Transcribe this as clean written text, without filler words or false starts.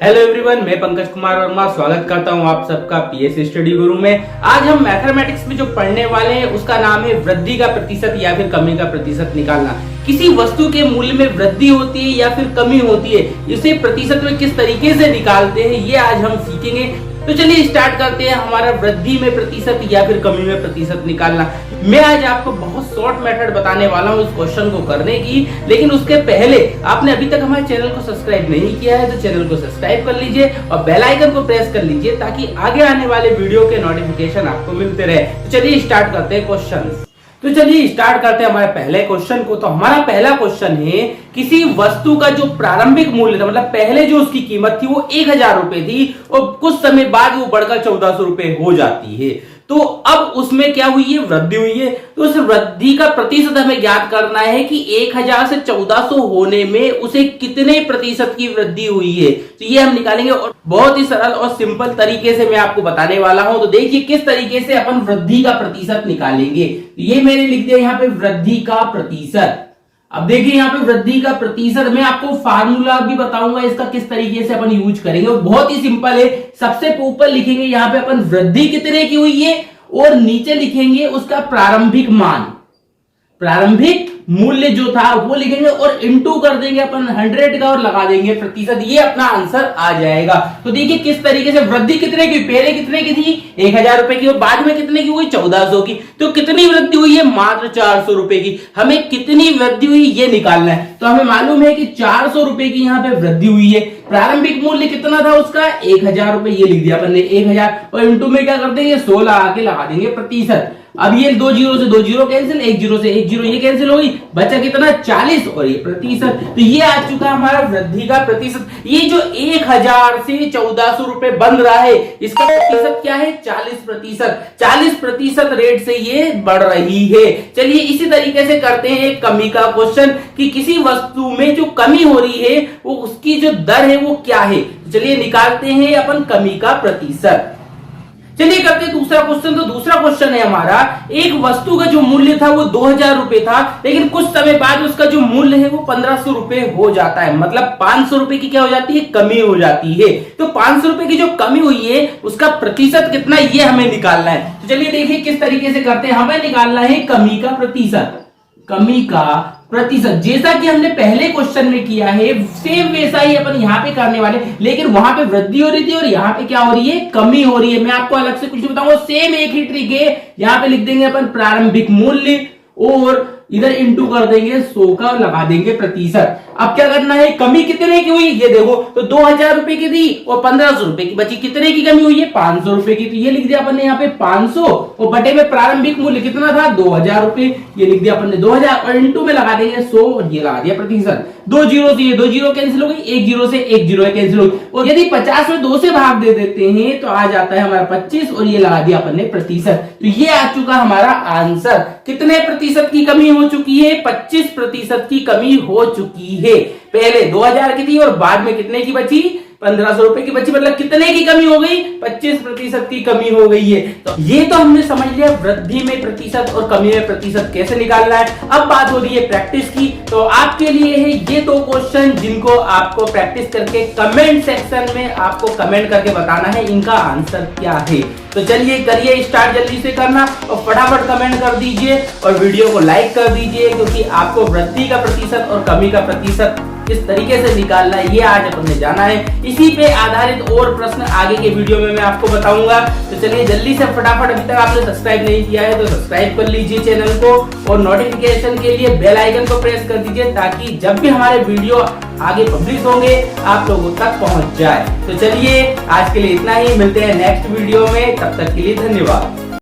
Hello everyone, मैं पंकज कुमार वर्मा स्वागत करता हूं आप सबका पीएस स्टडी गुरु में। आज हम मैथमेटिक्स में जो पढ़ने वाले हैं उसका नाम है वृद्धि का प्रतिशत या फिर कमी का प्रतिशत निकालना। किसी वस्तु के मूल्य में वृद्धि होती है या फिर कमी होती है, इसे प्रतिशत में किस तरीके से निकालते हैं ये आज हम सीखेंगे। तो चलिए स्टार्ट करते हैं हमारा वृद्धि में प्रतिशत या फिर कमी में प्रतिशत निकालना। मैं आज आपको बहुत शॉर्ट मेथड बताने वाला हूँ इस क्वेश्चन को करने की, लेकिन उसके पहले आपने अभी तक हमारे चैनल को सब्सक्राइब नहीं किया है तो चैनल को सब्सक्राइब कर लीजिए और बेल आइकन को प्रेस कर लीजिए ताकि आगे आने वाले वीडियो के नोटिफिकेशन आपको मिलते रहे। तो चलिए स्टार्ट करते हैं क्वेश्चन। तो चलिए स्टार्ट करते हैं हमारे पहले क्वेश्चन को। तो हमारा पहला क्वेश्चन है, किसी वस्तु का जो प्रारंभिक मूल्य था, मतलब पहले जो उसकी कीमत थी वो 1000 रुपए थी और कुछ समय बाद वो बढ़कर 1400 रुपए हो जाती है। तो अब उसमें क्या हुई है, वृद्धि हुई है। तो उस वृद्धि का प्रतिशत हमें ज्ञात करना है कि 1000 से 1400 होने में उसे कितने प्रतिशत की वृद्धि हुई है। तो ये हम निकालेंगे और बहुत ही सरल और सिंपल तरीके से मैं आपको बताने वाला हूं। तो देखिए किस तरीके से अपन वृद्धि का प्रतिशत निकालेंगे। तो ये मैंने लिख दिया यहाँ पे वृद्धि का प्रतिशत। अब देखिए यहाँ पे वृद्धि का प्रतिशत मैं आपको फार्मूला भी बताऊंगा इसका किस तरीके से अपन यूज करेंगे। बहुत ही सिंपल है। सबसे ऊपर लिखेंगे यहाँ पे अपन वृद्धि कितने की हुई है और नीचे लिखेंगे उसका प्रारंभिक मान, प्रारंभिक मूल्य जो था वो लिखेंगे और इंटू कर देंगे अपन 100 का और लगा देंगे प्रतिशत। ये अपना आंसर आ जाएगा। तो देखिए किस तरीके से वृद्धि कितने की, पहले कितने की थी 1000 रुपए की और बाद में कितने की हुई 1400 की। तो कितनी वृद्धि हुई है, मात्र 400 रुपए की। हमें कितनी वृद्धि हुई ये निकालना है। तो हमें मालूम है कि 400 रुपए की यहाँ पे वृद्धि हुई है। प्रारंभिक मूल्य कितना था उसका 1000 रुपए, ये लिख दिया अपन ने 1000 और इंटू में क्या कर देंगे 16 आके लगा देंगे प्रतिशत। अब ये 2 जीरो से 2 जीरो कैंसिल, 1 जीरो से 1 जीरो ये कैंसिल होगी, बचा कितना 40 और ये प्रतिशत। तो ये आ चुका हमारा वृद्धि का प्रतिशत। ये जो 1000 से 1400 रुपए बन रहा है इसका प्रतिशत क्या है 40%। 40% रेट से ये बढ़ रही है। चलिए इसी तरीके से करते हैं एक कमी का क्वेश्चन कि किसी वस्तु में जो कमी हो रही है वो उसकी जो दर है वो क्या है। चलिए निकालते हैं अपन कमी का प्रतिशत। चलिए करते हैं दूसरा क्वेश्चन। तो दूसरा क्वेश्चन है हमारा, एक वस्तु का जो मूल्य था वो 2000 रुपए था, लेकिन कुछ समय बाद उसका जो मूल्य है वो 1500 रुपए हो जाता है। मतलब 500 रुपए की क्या हो जाती है, कमी हो जाती है। तो 500 रुपए की जो कमी हुई है उसका प्रतिशत कितना ये हमें निकालना है। तो चलिए देखिए किस तरीके से करते हैं। हमें निकालना है कमी का प्रतिशत। कमी का प्रतिशत जैसा कि हमने पहले क्वेश्चन में किया है सेम वैसा ही अपन यहाँ पे करने वाले, लेकिन वहां पे वृद्धि हो रही थी और यहाँ पे क्या हो रही है, कमी हो रही है। मैं आपको अलग से कुछ बताऊंगा, सेम एक ही ट्रिक है। यहाँ पे लिख देंगे अपन प्रारंभिक मूल्य और इधर इंटू कर देंगे 100 का लगा देंगे प्रतिशत। अब क्या करना है, कमी कितने की हुई ये देखो। तो 2000 रुपए की थी और 1500 रुपए की बची, कितने की कमी हुई है 500 रुपए की। तो ये लिख दिया अपन ने यहाँ पे 500 और बटे में प्रारंभिक मूल्य कितना था 2000 रुपए, ये लिख दिया अपन ने 2000 और इंटू में लगा देंगे 100 और ये लगा दिया प्रतिशत। 2 जीरो से ये 2 जीरो कैंसिल हो गई, 1 जीरो से 1 जीरो कैंसिल हो गई और यदि 50 में 2 से भाग दे देते हैं तो आ जाता है हमारा 25 और ये लगा दिया अपन ने प्रतिशत। तो ये आ चुका हमारा आंसर। कितने प्रतिशत की कमी हो चुकी है, 25% की कमी हो चुकी है। पहले 2000 की थी और बाद में कितने की बची 1500 रुपए की बची, मतलब कितने की कमी हो गई 25% की कमी हो गई है। तो ये तो हमने समझ लिया वृद्धि में प्रतिशत और कमी में प्रतिशत कैसे निकालना है। अब बात हो रही है प्रैक्टिस की। तो आपके लिए है ये 2 क्वेश्चन जिनको आपको प्रैक्टिस करके कमेंट सेक्शन में आपको कमेंट करके बताना है इनका आंसर क्या है। तो चलिए करिए स्टार्ट जल्दी से करना और फटाफट कमेंट कर दीजिए और वीडियो को लाइक कर दीजिए, क्योंकि आपको वृद्धि का प्रतिशत और कमी का प्रतिशत किस तरीके से निकालना है ये आज अपन ने जाना है। इसी पे आधारित और प्रश्न आगे के वीडियो में मैं आपको बताऊंगा। तो चलिए जल्दी से फटाफट, अभी तक आपने सब्सक्राइब नहीं किया है तो सब्सक्राइब कर लीजिए चैनल को और नोटिफिकेशन के लिए बेल आइकन को प्रेस कर दीजिए ताकि जब भी हमारे वीडियो आगे पब्लिश होंगे आप लोगों तक पहुंच जाए। तो चलिए आज के लिए इतना ही, मिलते हैं नेक्स्ट वीडियो में, तब तक के लिए धन्यवाद।